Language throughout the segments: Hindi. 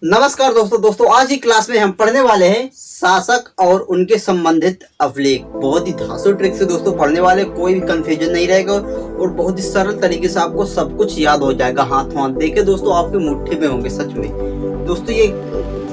नमस्कार दोस्तों आज की क्लास में हम पढ़ने वाले हैं शासक और उनके संबंधित अभिलेख। बहुत ही धांसू ट्रिक से दोस्तों पढ़ने वाले, कोई भी कंफ्यूजन नहीं रहेगा और बहुत ही सरल तरीके से आपको सब कुछ याद हो जाएगा। हाथ देके दोस्तों आपके मुट्ठी में होंगे सच में। दोस्तों ये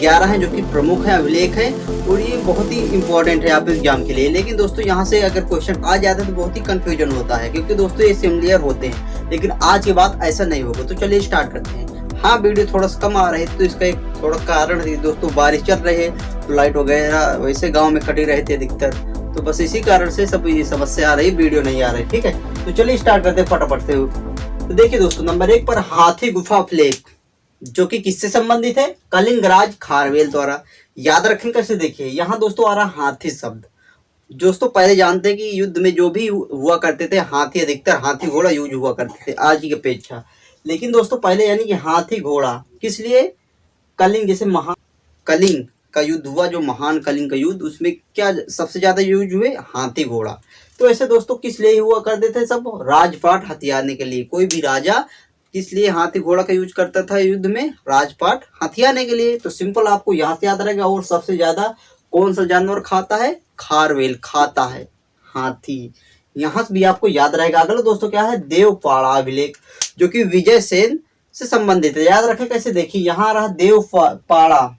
11 हैं जो कि प्रमुख है अभिलेख है और ये बहुत ही इंपॉर्टेंट है आपके एग्जाम के लिए। लेकिन दोस्तों यहाँ से अगर क्वेश्चन आ जाता है तो बहुत ही कंफ्यूजन होता है, क्योंकि दोस्तों ये सिमिलर होते हैं। लेकिन आज के बाद ऐसा नहीं होगा। तो चलिए स्टार्ट करते हैं। हाँ, वीडियो थोड़ा सा कम आ रहा है तो इसका एक थोड़ा कारण है दोस्तों, बारिश चल रही है तो लाइट वगैरह वैसे गांव में कटी रहती है अधिकतर, तो बस इसी कारण से सब ये समस्या आ रही है, वीडियो नहीं आ रही। ठीक है, तो चलिए स्टार्ट करते हैं फटाफट से। तो देखिए दोस्तों, नंबर 1 पर हाथी गुफा अभिलेख, जो कि किससे संबंधित है? कलिंगराज खारवेल द्वारा। याद रखें कैसे, देखिए यहाँ दोस्तों आ रहा हाथी शब्द। दोस्तों पहले जानते हैं कि युद्ध में जो भी हुआ करते थे हाथी, अधिकतर हाथी घोड़ा यूज हुआ करते थे आज की अपेक्षा। लेकिन दोस्तों पहले यानी कि हाथी घोड़ा किस लिए? कलिंग, जैसे महान कलिंग का युद्ध हुआ, जो महान कलिंग का युद्ध, उसमें क्या सबसे ज्यादा यूज हुए? हाथी घोड़ा। तो ऐसे दोस्तों किस लिए हुआ करते थे? सब राजपाट हथियारने के लिए। कोई भी राजा किस लिए हाथी घोड़ा का यूज करता था युद्ध में? राजपाट हथियारने के लिए। तो सिंपल आपको यहाँ से याद रहेगा। और सबसे ज्यादा कौन सा जानवर खाता है? खारवेल खाता है हाथी। यहाँ से भी आपको याद रहेगा। अगला दोस्तों क्या है? देवपाड़ा अभिलेख, जो कि विजय सेन से संबंधित है। याद रखें कैसे, देखिए यहाँ रहा देवपाड़ा।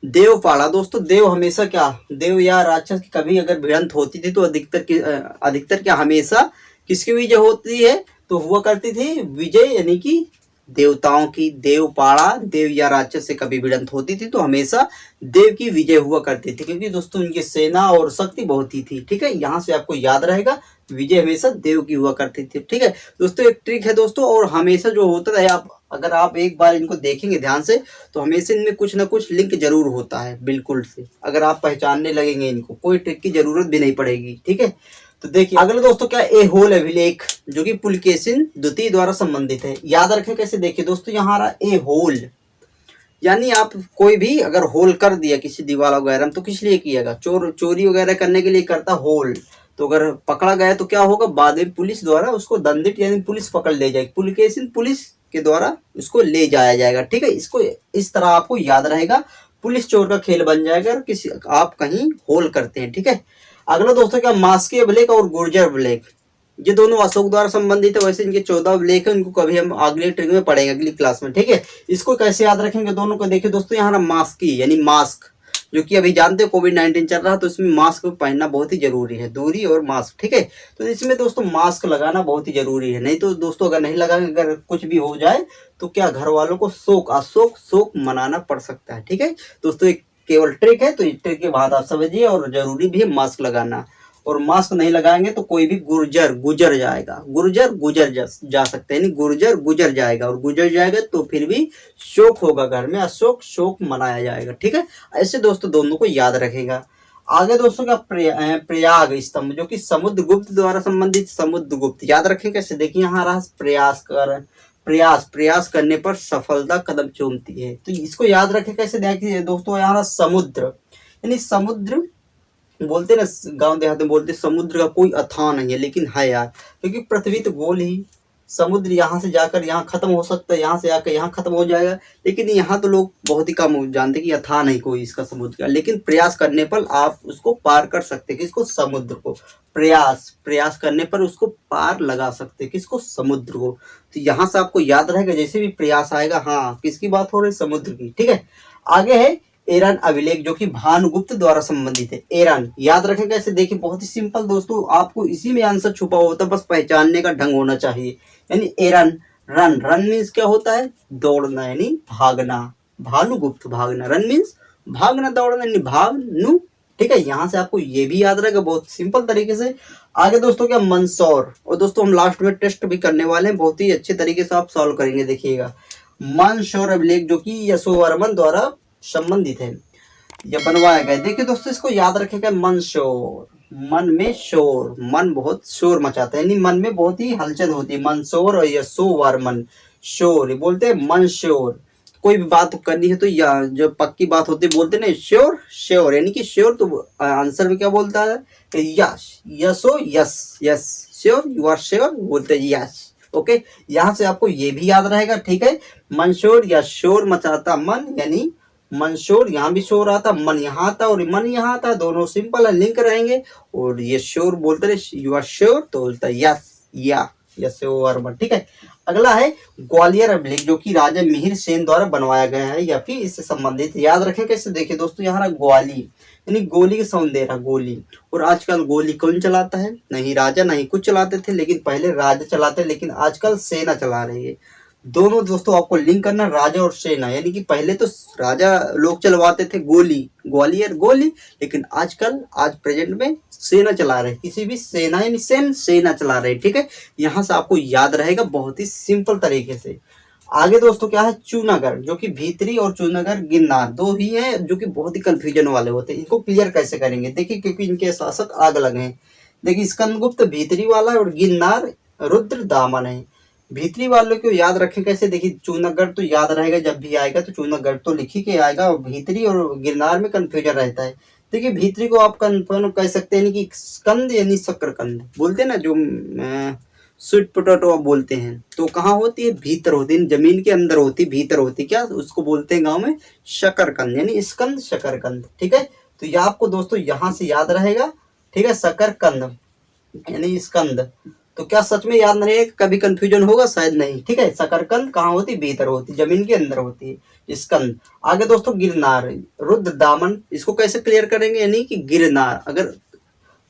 देवपाड़ा दोस्तों, देव हमेशा क्या, देव या राक्षस की कभी अगर भिड़ंत होती थी तो अधिकतर क्या हमेशा किसकी विजय होती है? तो हुआ करती थी विजय यानी कि देवताओं की। देवपाड़ा, देव या राक्षस से कभी भिड़ंत होती थी तो हमेशा देव की विजय हुआ करती थी, क्योंकि दोस्तों उनकी सेना और शक्ति बहुत ही थी। ठीक है, यहाँ से आपको याद रहेगा विजय हमेशा देव की हुआ करती थी। ठीक है दोस्तों, एक ट्रिक है दोस्तों, और हमेशा जो होता है, अगर आप एक बार इनको देखेंगे ध्यान से तो हमेशा इनमें कुछ ना कुछ लिंक जरूर होता है बिल्कुल से। अगर आप पहचानने लगेंगे इनको, कोई ट्रिक की जरूरत भी नहीं पड़ेगी। ठीक है, तो देखिए अगले दोस्तों क्या, एहोल अभिलेख, जो कि पुलकेशिन द्वितीय द्वारा संबंधित है। याद रखें कैसे, देखिए दोस्तों यहाँ रहा एहोल, यानी आप कोई भी अगर होल कर दिया किसी दीवार वगैरह में तो किस लिए किएगा? चोरी वगैरह करने के लिए करता होल। तो अगर पकड़ा गया तो क्या होगा? बाद में पुलिस द्वारा उसको दंडित यानी पुलिस पकड़ ले जाएगी, पुलकेशिन पुलिस के द्वारा उसको ले जाया जाएगा। ठीक है, इसको इस तरह आपको याद रहेगा। पुलिस चोर का खेल बन जाएगा अगर किसी आप कहीं होल करते हैं। ठीक है, अगला दोस्तों क्या, मास्की अभिलेख और गुर्जर अभिलेख, ये दोनों अशोक द्वारा संबंधित है। वैसे इनके 14 अभिलेख है, इनको कभी हम अगले ट्रिक में पढ़ेंगे, अगली क्लास में। ठीक है, इसको कैसे याद रखेंगे दोनों को? देखिए दोस्तों यहाँ ना मास्की यानी मास्क, जो कि अभी जानते हो कोविड-19 चल रहा है तो इसमें मास्क पहनना बहुत ही जरूरी है, दूरी और मास्क। ठीक है, तो इसमें दोस्तों मास्क लगाना बहुत ही जरूरी है। नहीं तो दोस्तों अगर नहीं लगाएंगे, अगर कुछ भी हो जाए तो क्या घर वालों को शोक मनाना पड़ सकता है। ठीक है दोस्तों, एक केवल ट्रिक है, तो इस ट्रिक के बाद आप समझिए, और जरूरी भी है मास्क लगाना। और मास्क नहीं लगाएंगे तो कोई भी गुजर जाएगा, जा सकते हैं, यानी गुर्जर गुजर जाएगा, और गुजर जाएगा तो फिर भी शोक होगा घर में, शोक मनाया जाएगा। ठीक है, ऐसे दोस्तों दोनों को याद रखेगा। आगे दोस्तों का प्रयाग स्तंभ, जो कि समुद्रगुप्त द्वारा संबंधित। समुद्रगुप्त याद रखें कैसे, देखिए यहाँ रहा प्रयास करने पर सफलता कदम चूमती है। तो इसको याद रखें कैसे, देखिए दोस्तों यहाँ रहा समुद्र, यानी समुद्र बोलते ना गांव देहात में, बोलते समुद्र का कोई अथाह नहीं है, लेकिन है यार, क्योंकि पृथ्वी तो गोल ही, समुद्र यहाँ से जाकर यहाँ खत्म हो सकता है, यहाँ से आकर यहाँ खत्म हो जाएगा। लेकिन यहाँ तो लोग बहुत ही कम जानते कि अथाह नहीं कोई इसका समुद्र का, लेकिन प्रयास करने पर आप उसको पार कर सकते हैं। किसको? समुद्र को। प्रयास करने पर उसको पार लगा सकते हैं। किसको? समुद्र को। तो यहाँ से आपको याद रहेगा, जैसे भी प्रयास आएगा, हाँ किसकी बात हो रही है? समुद्र की। ठीक है, आगे है एरन अभिलेख, जो कि भानुगुप्त द्वारा संबंधित है। एरन याद रखें कैसे, देखिए बहुत ही सिंपल दोस्तों, आपको इसी में आंसर छुपा होता है, बस पहचानने का ढंग होना चाहिए। यानी एरन, रन मीन्स क्या होता है? दौड़ना यानी भागना। भानुगुप्त भागना, रन मीन्स भागना, दौड़ना यानी भागनु। ठीक है, यहाँ से आपको ये भी याद रहेगा बहुत सिंपल तरीके से। आगे दोस्तों क्या, मंदसौर, और दोस्तों हम लास्ट में टेस्ट भी करने वाले हैं, बहुत ही अच्छे तरीके से आप सॉल्व करेंगे, देखिएगा। मंदसौर अभिलेख, जो कि यशोवर्मन द्वारा संबंधित है, यह बनवाया गया। देखिए दोस्तों, इसको याद रखेगा, मंदसौर, मन में शोर, मन बहुत शोर मचाता है, यानी मन में बहुत ही हलचल होती है। मंदसौर और यशोवर्मन, शोर बोलते हैं मंदसौर। कोई भी बात करनी है तो या जो पक्की बात होती है बोलते ना श्योर यानी कि श्योर, तो आंसर में क्या बोलता है? यस, यसो yes sure, you are sure बोलते हैं यस। ओके, यहाँ से आपको ये भी याद रहेगा। ठीक है, मंशोर या शोर मचाता मन, यानी मंशोर, यहाँ भी शोर आता, मन यहाँ था और मन यहाँ था, दोनों सिंपल है, लिंक रहेंगे। और ये शोर बोलते रहे यू आर श्योर तो बोलता है यस या यस वर्मन। ठीक है, अगला है ग्वालियर अभिलेख, जो कि राजा मिहिर सेन द्वारा बनवाया गया है या फिर इससे संबंधित। याद रखें कैसे, देखिए दोस्तों, यहाँ ग्वाली यानी गोली का साउंड दे रहा, गोली। और आजकल गोली कौन चलाता है? नहीं राजा, नहीं कुछ चलाते थे, लेकिन पहले राजा चलाते, लेकिन आजकल सेना चला रही है। दोनों दोस्तों आपको लिंक करना, राजा और सेना, यानी कि पहले तो राजा लोग चलवाते थे गोली, ग्वालियर गोली, लेकिन आजकल आज प्रेजेंट में सेना चला रहे, किसी भी सेना यानी सेना चला रहे। ठीक है, यहाँ से आपको याद रहेगा बहुत ही सिंपल तरीके से। आगे दोस्तों क्या है, चूनागढ़, जो कि भीतरी और चूनागढ़ गिरनार दो ही है, जो कि बहुत ही कंफ्यूजन वाले होते हैं। इनको क्लियर कैसे करेंगे, देखिए, क्योंकि इनके शासक अलग अलग हैं। देखिए, स्कंदगुप्त भीतरी वाला है और गिरनार रुद्र दामन है। भीतरी वालों को याद रखें कैसे, देखिए चूनागढ़ तो याद रहेगा, जब भी आएगा तो चूनागढ़ तो लिखी के आएगा, और भीतरी और गिरनार में कंफ्यूजन रहता है। देखिए, भीतरी को आप कंफर्म कह सकते हैं कि स्कंद यानी शकरकंद बोलते हैं ना, जो स्वीट पोटैटो आप बोलते हैं, तो कहाँ होती है? भीतर होती है, जमीन के अंदर होती है, भीतर होती है। क्या उसको बोलते हैं गांव में? शकरकंद, यानी स्कंद शकरकंद। ठीक है, तो यह आपको दोस्तों यहाँ से याद रहेगा। ठीक है, शकरकंद यानी स्कंद। तो क्या सच में याद नहीं है? कभी कंफ्यूजन होगा? शायद नहीं। ठीक है, शकरकंद कहाँ होती है? भीतर होती है, जमीन के अंदर होती है, स्कंद। आगे दोस्तों गिरनार, रुद्र दामन, इसको कैसे क्लियर करेंगे? यानी कि गिरनार, अगर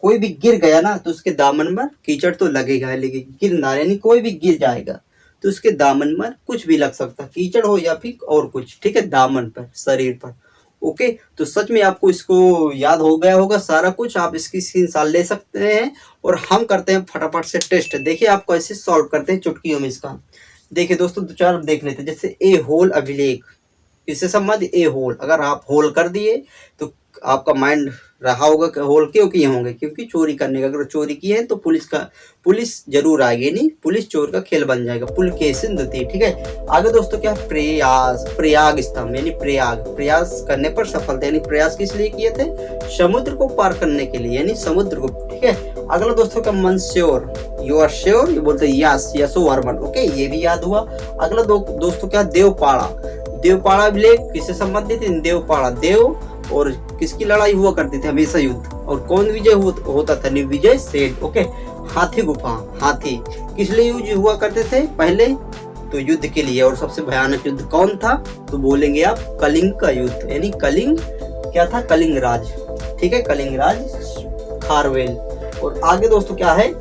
कोई भी गिर गया ना तो उसके दामन में कीचड़ तो लगेगा, लेकिन गिरनार यानी कोई भी गिर जाएगा तो उसके दामन में कुछ भी लग सकता है, कीचड़ हो या फिर और कुछ। ठीक है, दामन पर, शरीर पर। ओके, तो सच में आपको इसको याद हो गया होगा सारा कुछ, आप इसकी स्क्रीनशॉट ले सकते हैं। और हम करते हैं फटाफट से टेस्ट। देखिए आप कैसे सॉल्व करते हैं चुटकियों में इसका। देखिए दोस्तों, दो चार देख लेते हैं। जैसे ए होल अभिलेख, इससे संबंध ए होल, अगर आप होल कर दिए तो आपका माइंड रहा होगा कि होल क्यों किए होंगे, क्योंकि चोरी करने का, अगर चोरी किए हैं तो पुलिस जरूर आएगी, नहीं पुलिस चोर का खेल बन जाएगा, पुलकेशिन द्वितीय। ठीक है, आगे दोस्तों क्या, प्रयाग स्तंभ, यानी प्रयास करने पर सफलता, यानी प्रयास किस लिए किए थे? समुद्र को पार करने के लिए, यानी समुद्र को। ठीक है, अगला दोस्तों का मंश्योर, यू आर श्योर, ये बोलते हैं यस यस वर्मन। ओके, ये भी याद हुआ। अगला दोस्तों क्या, देवपाड़ा अभिलेख किससे संबंधित है? देवपाड़ा, देव और किसकी लड़ाई हुआ करती थी? हमेशा युद्ध। और कौन विजय होता था? विजय सेठ। ओके, हाथी गुफा, हाथी किस लिए यूज हुआ करते थे? पहले तो युद्ध के लिए। और सबसे भयानक युद्ध कौन था? तो बोलेंगे आप कलिंग का युद्ध, यानी कलिंग क्या था? कलिंग राज। ठीक है, कलिंग राज, खारवेल। और आगे दोस्तों क्या है,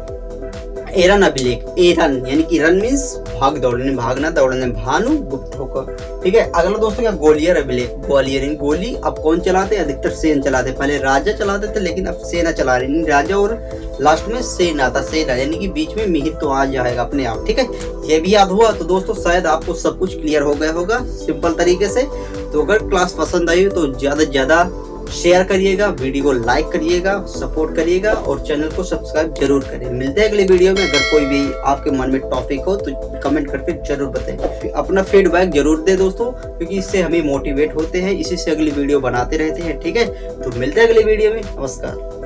एरन अभिलेख, एरन यानी कि रन मीन्स भाग दौड़ने, भागना दौड़ने, भानु गुप्त होकर। ठीक है, अगला दोस्तों क्या, ग्वालियर अभिलेख, ग्वालियर गोली अब कौन चलाते? अधिकतर सेन चलाते, पहले राजा चलाते थे लेकिन अब सेना चला रहे, राजा और लास्ट में सेना था, सेना यानी कि बीच में मिहिर तो आ जाएगा अपने आप। ठीक है, ये भी याद हुआ। तो दोस्तों शायद आपको सब कुछ क्लियर हो गया होगा सिंपल तरीके से। तो अगर क्लास पसंद आई तो ज्यादा से ज्यादा शेयर करिएगा, वीडियो को लाइक करिएगा, सपोर्ट करिएगा और चैनल को सब्सक्राइब जरूर करें। मिलते हैं अगले वीडियो में। अगर कोई भी आपके मन में टॉपिक हो तो कमेंट करके जरूर बताएं, अपना फीडबैक जरूर दें दोस्तों, क्योंकि इससे हमें मोटिवेट होते हैं, इसी से अगली वीडियो बनाते रहते हैं। ठीक है, तो मिलते हैं अगले वीडियो में। नमस्कार।